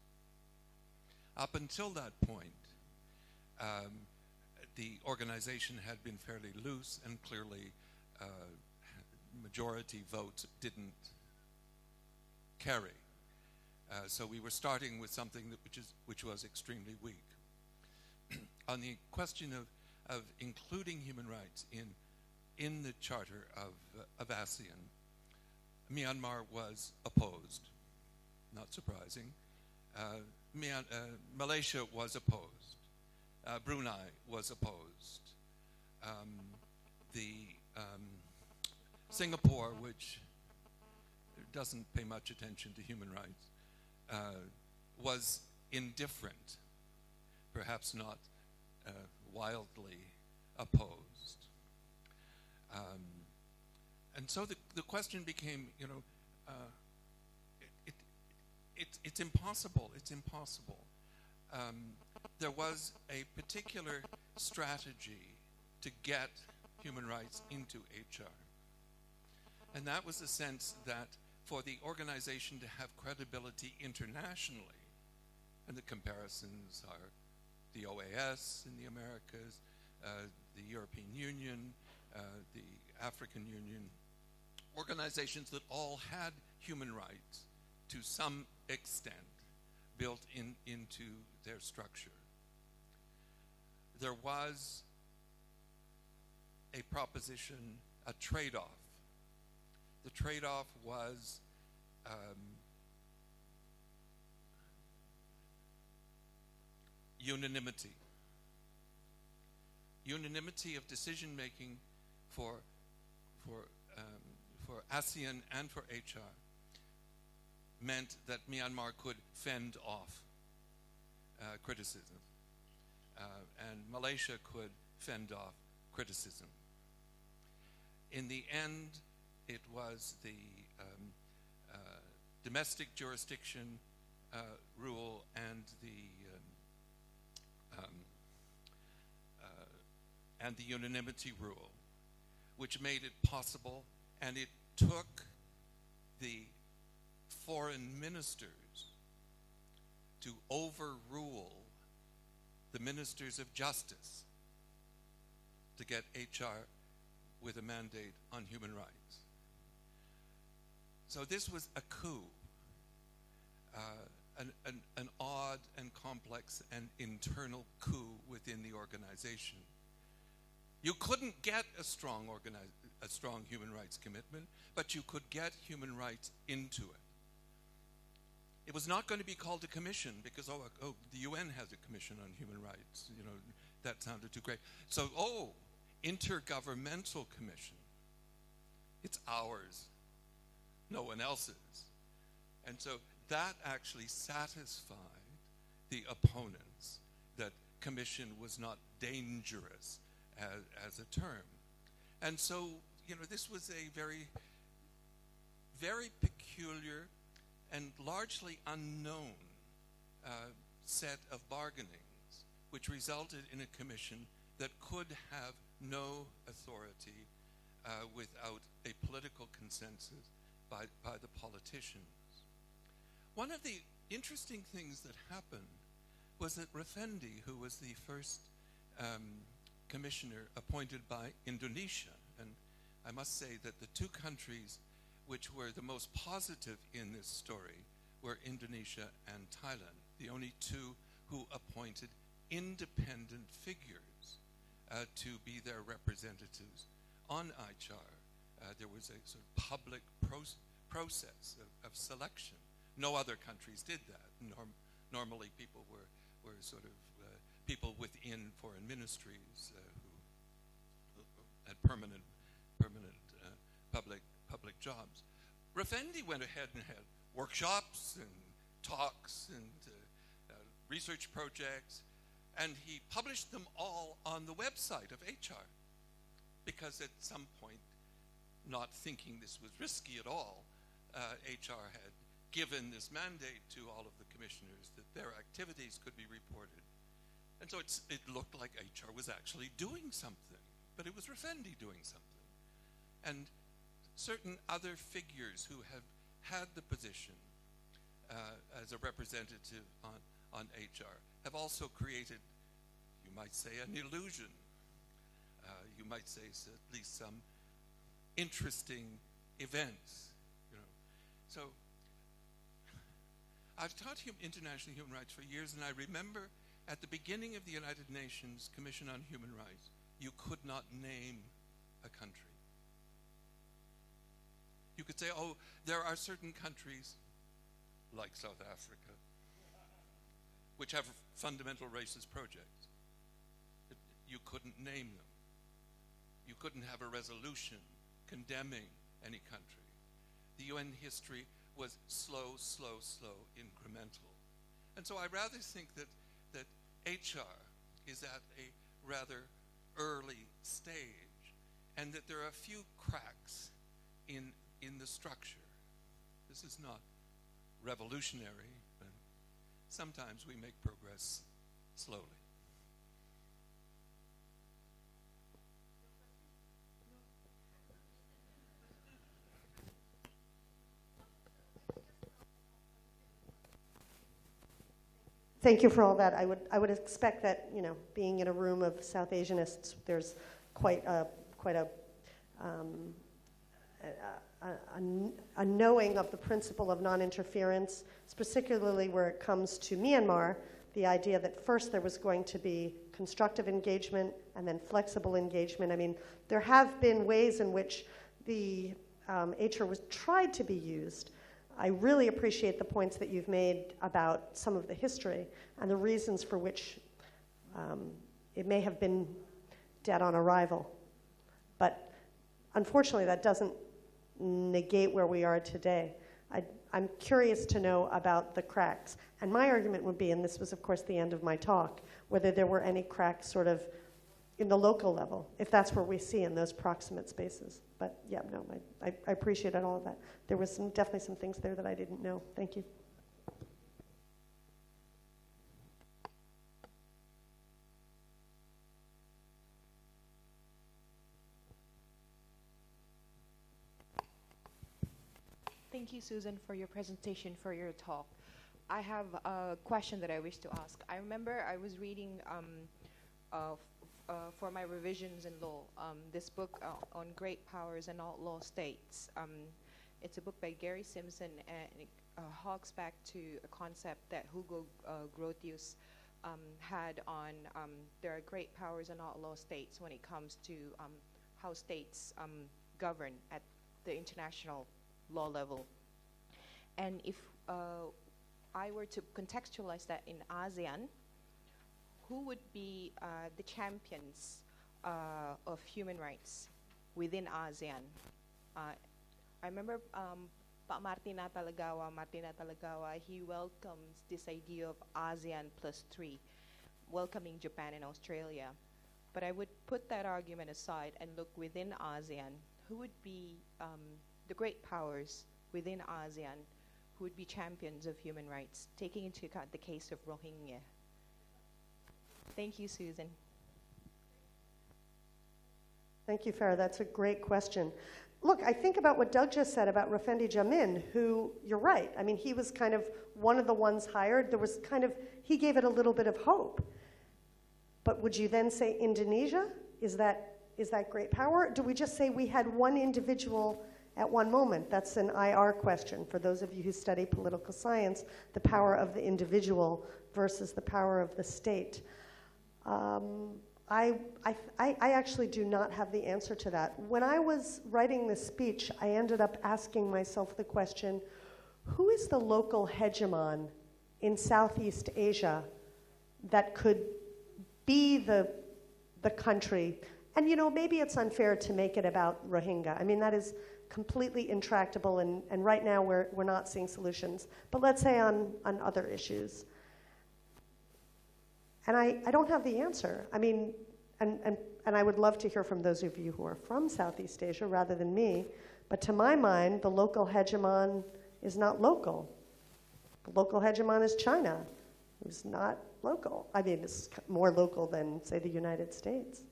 Up until that point, the organization had been fairly loose, and clearly majority votes didn't carry. So we were starting with something which was extremely weak. On the question of including human rights in the charter of ASEAN, Myanmar was opposed. Not surprising. Malaysia was opposed. Brunei was opposed. Singapore, which doesn't pay much attention to human rights, was indifferent, perhaps not wildly opposed. And so the question became, it's impossible. It's impossible. There was a particular strategy to get human rights into HR. And that was the sense that for the organization to have credibility internationally, and the comparisons are the OAS in the Americas, the European Union, the African Union, organizations that all had human rights to some extent built into their structure. There was a proposition, a trade-off. The trade-off was unanimity. Unanimity of decision-making for ASEAN and for HR meant that Myanmar could fend off criticism, and Malaysia could fend off criticism. In the end, it was the domestic jurisdiction rule and the unanimity rule, which made it possible, and it took the foreign ministers to overrule the ministers of justice to get HR with a mandate on human rights. So this was a coup, an odd and complex and internal coup within the organization. You couldn't get a strong human rights commitment, but you could get human rights into it. It was not going to be called a commission because, the UN has a commission on human rights. That sounded too great. So, intergovernmental commission. It's ours, no one else's. And so that actually satisfied the opponents that commission was not dangerous as a term. And so, this was a very, very peculiar and largely unknown set of bargainings, which resulted in a commission that could have no authority without a political consensus by the politicians. One of the interesting things that happened was that Effendi, who was the first commissioner appointed by Indonesia, and I must say that the two countries which were the most positive in this story were Indonesia and Thailand, the only two who appointed independent figures to be their representatives on HR. There was a sort of public process of selection. No other countries did that. Normally people were sort of people within foreign ministries who had permanent public jobs. Effendi went ahead and had workshops and talks and research projects, and he published them all on the website of HR, because at some point, not thinking this was risky at all, HR had given this mandate to all of the commissioners that their activities could be reported. And so it looked like HR was actually doing something, but it was Effendi doing something. And certain other figures who have had the position as a representative on HR have also created, you might say, an illusion. You might say at least some interesting events. So I've taught international human rights for years, and I remember at the beginning of the United Nations Commission on Human Rights, you could not name a country. You could say, there are certain countries, like South Africa, which have fundamental racist projects. You couldn't name them. You couldn't have a resolution condemning any country. The UN history was slow, incremental. And so I rather think that HR is at a rather early stage, and that there are a few cracks in the structure. This is not revolutionary, but sometimes we make progress slowly. Thank you for all that. I would expect that, you know, being in a room of South Asianists, there's quite a knowing of the principle of non-interference, particularly where it comes to Myanmar, the idea that first there was going to be constructive engagement and then flexible engagement. I mean, there have been ways in which the HR was tried to be used. I really appreciate the points that you've made about some of the history and the reasons for which it may have been dead on arrival. But unfortunately, that doesn't negate where we are today. I'm curious to know about the cracks. And my argument would be, and this was, of course, the end of my talk, whether there were any cracks sort of in the local level, if that's where we see in those proximate spaces. But yeah, no, I appreciated all of that. There was definitely some things there that I didn't know. Thank you. Thank you, Susan, for your presentation, for your talk. I have a question that I wish to ask. I remember I was reading for my revisions in law, this book on great powers and outlaw states. It's a book by Gary Simpson, and it harks back to a concept that Hugo Grotius had on there are great powers and outlaw states when it comes to how states govern at the international law level. And if I were to contextualize that in ASEAN, who would be the champions of human rights within ASEAN? I remember Martina Talagawa, he welcomes this idea of ASEAN +3, welcoming Japan and Australia. But I would put that argument aside and look within ASEAN. Who would be the great powers within ASEAN who would be champions of human rights, taking into account the case of Rohingya? Thank you, Susan. Thank you, Farah. That's a great question. Look, I think about what Doug just said about Rafendi Jamin, who, you're right, I mean, he was kind of one of the ones hired. There was kind of, he gave it a little bit of hope. But would you then say Indonesia? Is that great power? Do we just say we had one individual at one moment? That's an IR question for those of you who study political science, the power of the individual versus the power of the state. I actually do not have the answer to that. When I was writing this speech, I ended up asking myself the question, who is the local hegemon in Southeast Asia that could be the country? And you know, maybe it's unfair to make it about Rohingya. I mean, that is completely intractable, and right now we're not seeing solutions. But let's say on other issues. And I don't have the answer. I mean, and I would love to hear from those of you who are from Southeast Asia rather than me, but to my mind, the local hegemon is not local. The local hegemon is China, who's not local. I mean, it's more local than, say, the United States.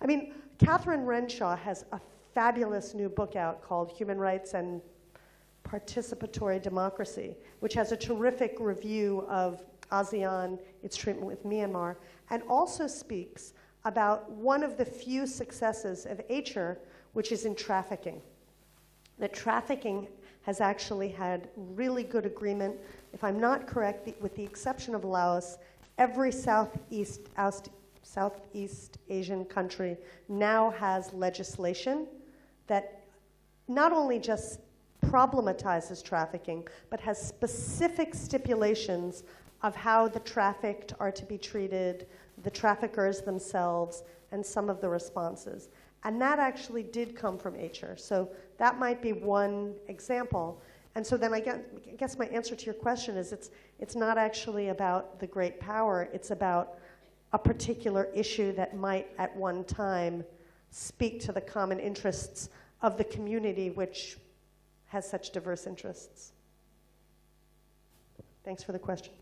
I mean, Catherine Renshaw has a fabulous new book out called Human Rights and Participatory Democracy, which has a terrific review of ASEAN, its treatment with Myanmar, and also speaks about one of the few successes of HR, which is in trafficking. That trafficking has actually had really good agreement. If I'm not correct, with the exception of Laos, every Southeast Asian country now has legislation that not only just problematizes trafficking, but has specific stipulations of how the trafficked are to be treated, the traffickers themselves, and some of the responses. And that actually did come from HR. So that might be one example. And so then I guess my answer to your question is it's not actually about the great power, it's about a particular issue that might at one time speak to the common interests of the community which has such diverse interests. Thanks for the question.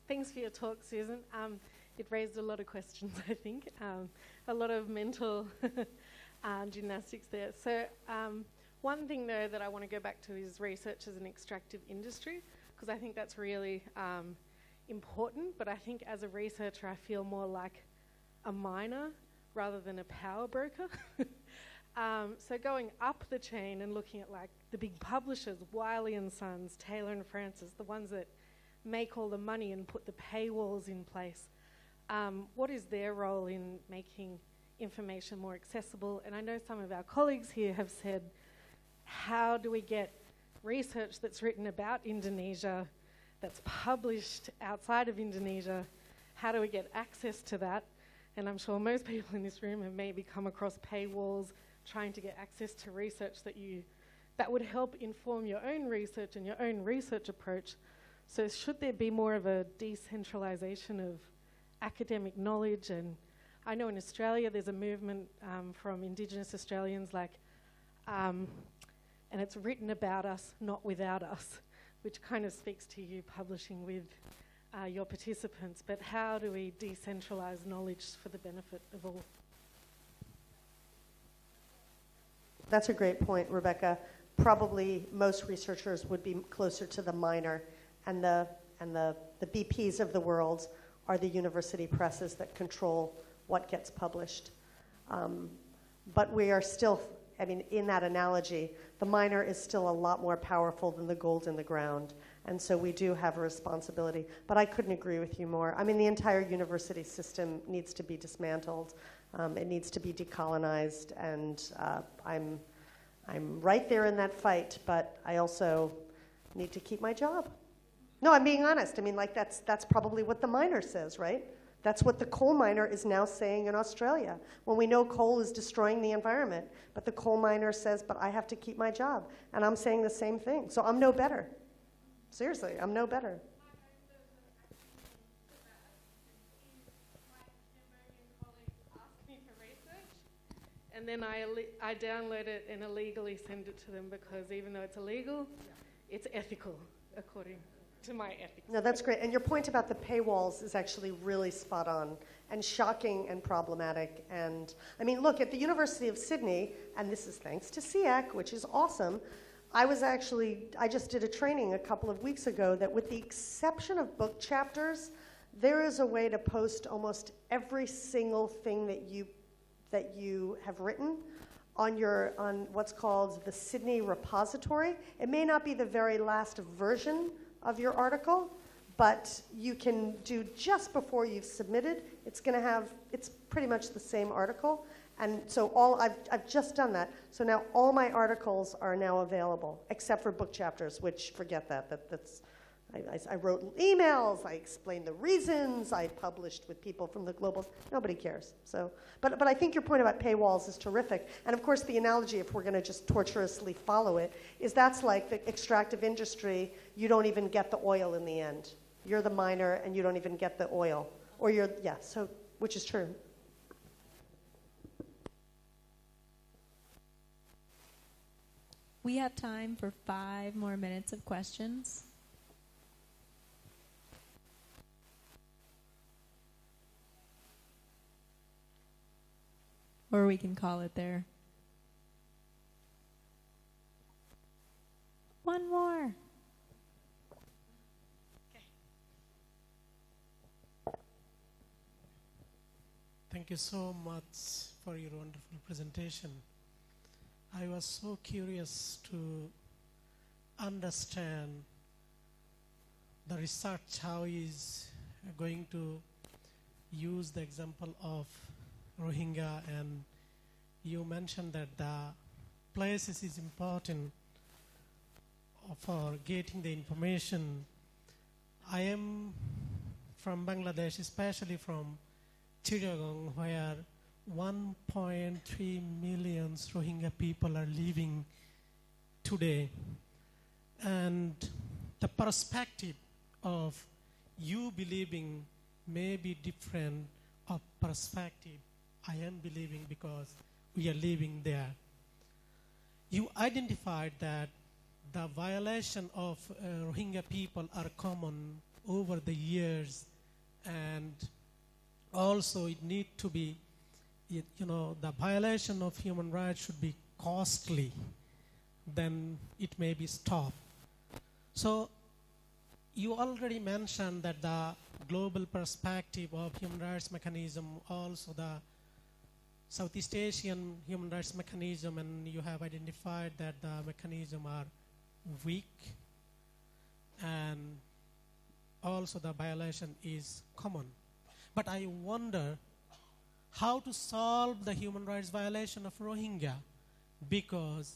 Thanks for your talk, Susan. It raised a lot of questions, I think. A lot of mental gymnastics there. So one thing, though, that I want to go back to is research as an extractive industry, because I think that's really important. But I think as a researcher, I feel more like a miner rather than a power broker. So going up the chain and looking at like the big publishers, Wiley and Sons, Taylor and Francis, the ones that make all the money and put the paywalls in place. What is their role in making information more accessible? And I know some of our colleagues here have said, how do we get research that's written about Indonesia, that's published outside of Indonesia, how do we get access to that? And I'm sure most people in this room have maybe come across paywalls trying to get access to research that would help inform your own research and your own research approach. So should there be more of a decentralization of academic knowledge? And I know in Australia there's a movement from Indigenous Australians and it's written about us, not without us, which kind of speaks to you publishing with your participants. But how do we decentralize knowledge for the benefit of all? That's a great point, Rebecca. Probably most researchers would be closer to the minor, and the BPs of the world are the university presses that control what gets published. But we are still, I mean, in that analogy, the minor is still a lot more powerful than the gold in the ground. And so we do have a responsibility. But I couldn't agree with you more. I mean, the entire university system needs to be dismantled. It needs to be decolonized. And I'm right there in that fight, but I also need to keep my job. No, I'm being honest. I mean, like, that's probably what the miner says, right? That's what the coal miner is now saying in Australia, when we know coal is destroying the environment. But the coal miner says, but I have to keep my job. And I'm saying the same thing. So I'm no better. Seriously, I'm no better. And then I download it and illegally send it to them because even though it's illegal, it's ethical, according to my ethics. No, that's great. And your point about the paywalls is actually really spot on and shocking and problematic. And I mean, look, at the University of Sydney, and this is thanks to SEAC, which is awesome, I just did a training a couple of weeks ago that with the exception of book chapters, there is a way to post almost every single thing that you have written on what's called the Sydney repository. It may not be the very last version of your article, but you can do just before you've submitted. It's pretty much the same article. And so I've just done that. So now all my articles are now available, except for book chapters, which forget that. I wrote emails, I explained the reasons, I published with people from the global, nobody cares. So, but I think your point about paywalls is terrific. And of course the analogy, if we're gonna just tortuously follow it, is that's like the extractive industry, you don't even get the oil in the end. You're the miner and you don't even get the oil. Or which is true. We have time for 5 more minutes of questions. Or we can call it there. One more. Okay. Thank you so much for your wonderful presentation. I was so curious to understand the research, how is going to use the example of Rohingya, and you mentioned that the places is important for getting the information. I am from Bangladesh, especially from Chittagong, where 1.3 million Rohingya people are living today. And the perspective of you believing may be different of perspective I am believing because we are living there. You identified that the violation of Rohingya people are common over the years, and also it need to be, the violation of human rights should be costly, then it may be stopped. So you already mentioned that the global perspective of human rights mechanism, also the Southeast Asian human rights mechanism, and you have identified that the mechanism are weak, and also the violation is common. But I wonder how to solve the human rights violation of Rohingya, because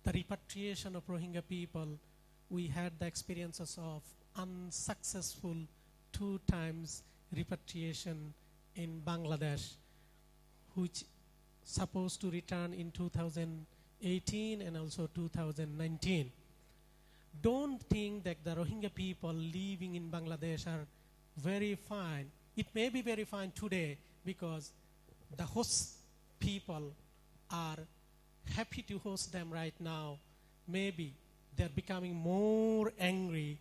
the repatriation of Rohingya people, we had the experiences of unsuccessful 2 times repatriation in Bangladesh, which supposed to return in 2018 and also 2019. Don't think that the Rohingya people living in Bangladesh are very fine. It may be very fine today because the host people are happy to host them right now. Maybe they're becoming more angry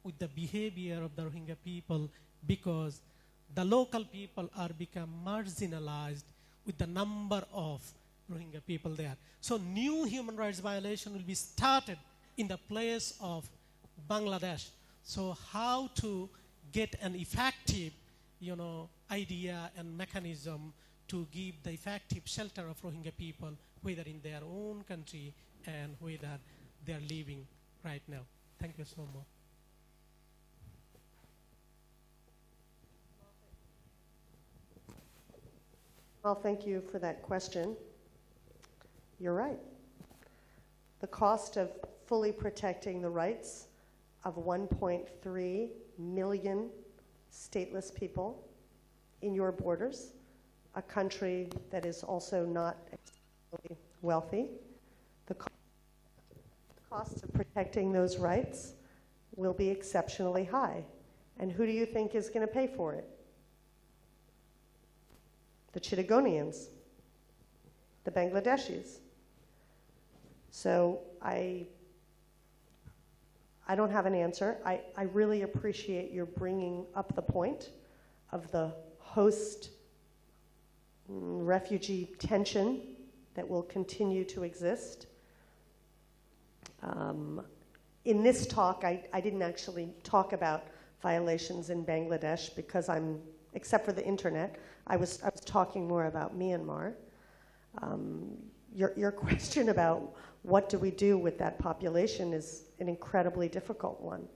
with the behavior of the Rohingya people because the local people are become marginalized with the number of Rohingya people there. So new human rights violation will be started in the place of Bangladesh. So how to get an effective, idea and mechanism to give the effective shelter of Rohingya people, whether in their own country and whether they're living right now. Thank you so much. Well, thank you for that question. You're right. The cost of fully protecting the rights of 1.3 million stateless people in your borders, a country that is also not extremely wealthy, the cost of protecting those rights will be exceptionally high. And who do you think is going to pay for it? The Chittagonians, the Bangladeshis. So I don't have an answer. I really appreciate your bringing up the point of the host refugee tension that will continue to exist. In this talk, I didn't actually talk about violations in Bangladesh because except for the internet, I was talking more about Myanmar. Your question about what do we do with that population is an incredibly difficult one.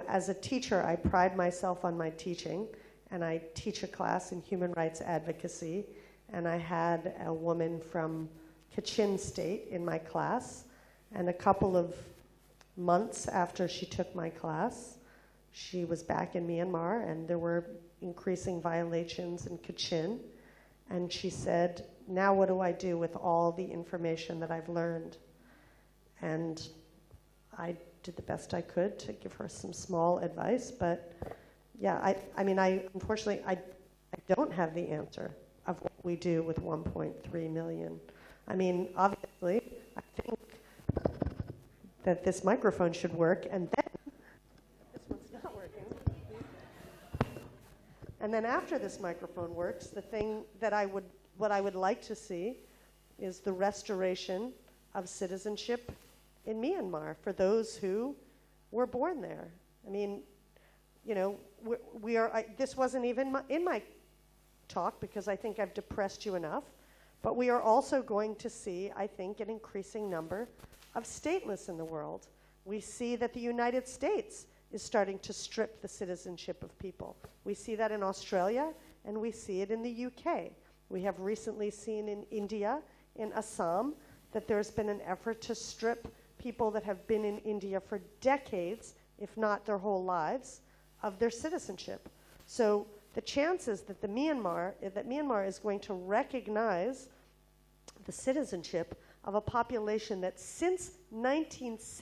As a teacher, I pride myself on my teaching, and I teach a class in human rights advocacy, and I had a woman from Kachin State in my class, and a couple of months after she took my class, she was back in Myanmar, and there were increasing violations in Kachin, and she said, now what do I do with all the information that I've learned? And I did the best I could to give her some small advice, but yeah, unfortunately, I don't have the answer of what we do with 1.3 million. Obviously, I think that this microphone should work, and then this one's not working. And then after this microphone works, the thing that what I would like to see is the restoration of citizenship in Myanmar for those who were born there. This wasn't even in my talk because I think I've depressed you enough, but we are also going to see, I think, an increasing number of stateless in the world. We see that the United States is starting to strip the citizenship of people. We see that in Australia, and we see it in the UK. We have recently seen in India, in Assam, that there's been an effort to strip people that have been in India for decades, if not their whole lives, of their citizenship. So the chances that Myanmar is going to recognize the citizenship of a population that since 1960